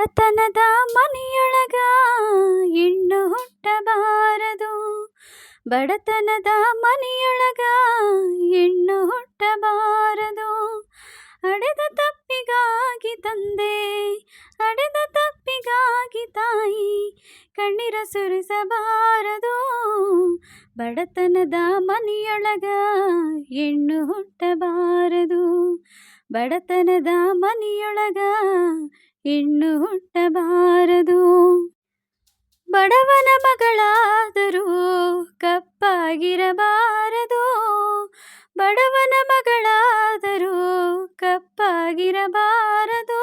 ಬಡತನದ ಮನೆಯೊಳಗ ಹೆಣ್ಣು ಹುಟ್ಟಬಾರದು. ಬಡತನದ ಮನೆಯೊಳಗ ಹೆಣ್ಣು ಹುಟ್ಟಬಾರದು. ಅಡೆದ ತಪ್ಪಿಗಾಗಿ ತಂದೆ, ಅಡೆದ ತಪ್ಪಿಗಾಗಿ ತಾಯಿ ಕಣ್ಣೀರ ಸುರಿಸಬಾರದು. ಬಡತನದ ಮನೆಯೊಳಗ ಹೆಣ್ಣು ಹುಟ್ಟಬಾರದು. ಬಡತನದ ಮನೆಯೊಳಗ ಹೆಣ್ಣು ಹುಟ್ಟಬಾರದು. ಬಡವನ ಮಗಳಾದರೂ ಕಪ್ಪಾಗಿರಬಾರದು. ಬಡವನ ಮಗಳಾದರೂ ಕಪ್ಪಾಗಿರಬಾರದು.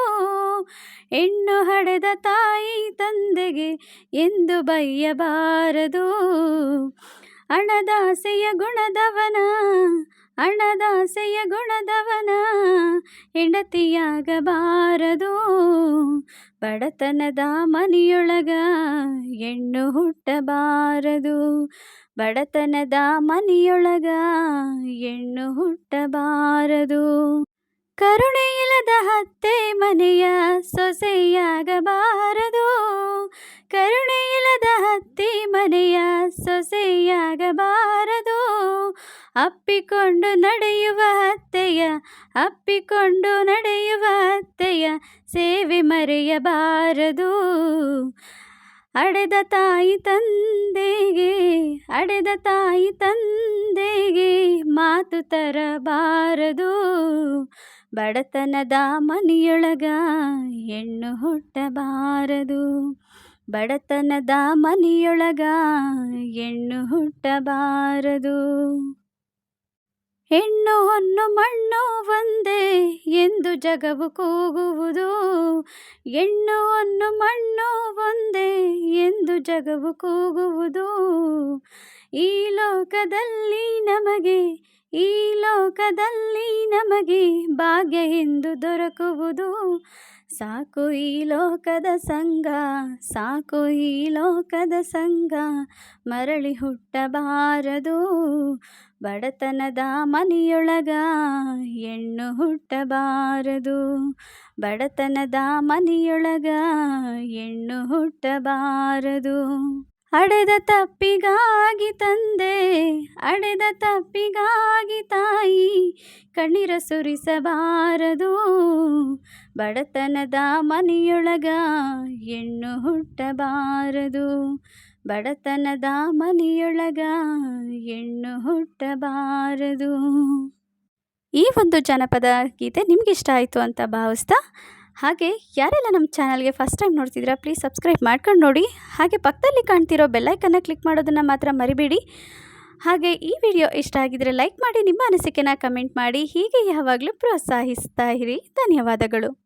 ಹೆಣ್ಣು ಹಡೆದ ತಾಯಿ ತಂದೆಗೆ ಎಂದು ಬೈಯಬಾರದು. ಹಣದಾಸೆಯ ಗುಣದವನ, ಹಣದಾಸೆಯ ಗುಣದವನ ಹೆಂಡತಿಯಾಗಬಾರದು. ಬಡತನದ ಮನೆಯೊಳಗ ಹೆಣ್ಣು ಹುಟ್ಟಬಾರದು. ಬಡತನದ ಮನೆಯೊಳಗ ಹೆಣ್ಣು ಹುಟ್ಟಬಾರದು. ಕರುಣೆ ಇಲ್ಲದ ಅತ್ತೆ ಮನೆಯ ಸೊಸೆಯಾಗಬಾರದು. ಕರುಣೆ ಇಲ್ಲದ ಅತ್ತೆ ಮನೆಯ ಸೊಸೆಯಾಗಬಾರದು. ಅಪ್ಪಿಕೊಂಡು ನಡೆಯುವ ಅತ್ತೆಯ, ಅಪ್ಪಿಕೊಂಡು ನಡೆಯುವ ಅತ್ತೆಯ ಸೇವೆ ಮರೆಯಬಾರದು. ಅಡೆದ ತಾಯಿ ತಂದೆಗೆ, ಅಡೆದ ತಾಯಿ ತಂದೆಗೆ ಮಾತು ತರಬಾರದು. ಬಡತನದ ಮನೆಯೊಳಗ ಹೆಣ್ಣು ಹುಟ್ಟಬಾರದು. ಬಡತನದ ಮನೆಯೊಳಗ ಹೆಣ್ಣು ಹುಟ್ಟಬಾರದು. ಹೆಣ್ಣು ಹೊನ್ನು ಮಣ್ಣು ಒಂದೇ ಎಂದು ಜಗವು ಕೂಗುವುದು. ಹೆಣ್ಣು ಹೊನ್ನು ಮಣ್ಣು ಒಂದೇ ಎಂದು ಜಗವು ಕೂಗುವುದು. ಈ ಲೋಕದಲ್ಲಿ ನಮಗೆ, ಈ ಲೋಕದಲ್ಲಿ ನಮಗೆ ಭಾಗ್ಯ ಎಂದು ದೊರಕುವುದು. ಸಾಕು ಈ ಲೋಕದ ಸಂಗ, ಸಾಕು ಈ ಲೋಕದ ಸಂಗ ಮರಳಿ ಹುಟ್ಟಬಾರದು. ಬಡತನದ ಮನೆಯೊಳಗ ಹೆಣ್ಣು ಹುಟ್ಟಬಾರದು. ಬಡತನದ ಮನೆಯೊಳಗ ಹೆಣ್ಣು ಹುಟ್ಟಬಾರದು. ಅಡೆದ ತಪ್ಪಿಗಾಗಿ ತಂದೆ, ಅಡೆದ ತಪ್ಪಿಗಾಗಿ ತಾಯಿ ಕಣ್ಣೀರ ಸುರಿಸಬಾರದು. ಬಡತನದ ಮನೆಯೊಳಗ ಹೆಣ್ಣು ಹುಟ್ಟಬಾರದು. ಬಡತನದ ಮನೆಯೊಳಗ ಹೆಣ್ಣು ಹುಟ್ಟಬಾರದು. ಈ ಒಂದು ಜನಪದ ಗೀತೆ ನಿಮ್ಗೆ ಇಷ್ಟ ಆಯಿತು ಅಂತ ಭಾವಿಸ್ತಾ, ಹಾಗೆ ಯಾರೆಲ್ಲ ನಮ್ಮ ಚಾನಲ್ಗೆ ಫಸ್ಟ್ ಟೈಮ್ ನೋಡ್ತಿದ್ದೀರಾ ಪ್ಲೀಸ್ ಸಬ್ಸ್ಕ್ರೈಬ್ ಮಾಡ್ಕೊಂಡು ನೋಡಿ. ಹಾಗೆ ಪಕ್ಕದಲ್ಲಿ ಕಾಣ್ತಿರೋ ಬೆಲ್ಲೈಕನ್ನ ಕ್ಲಿಕ್ ಮಾಡೋದನ್ನು ಮಾತ್ರ ಮರಿಬೇಡಿ. ಹಾಗೆ ಈ ವಿಡಿಯೋ ಇಷ್ಟ ಆಗಿದರೆ ಲೈಕ್ ಮಾಡಿ, ನಿಮ್ಮ ಅನಿಸಿಕೆನ ಕಮೆಂಟ್ ಮಾಡಿ. ಹೀಗೆ ಯಾವಾಗಲೂ ಪ್ರೋತ್ಸಾಹಿಸ್ತಾ ಇರಿ. ಧನ್ಯವಾದಗಳು.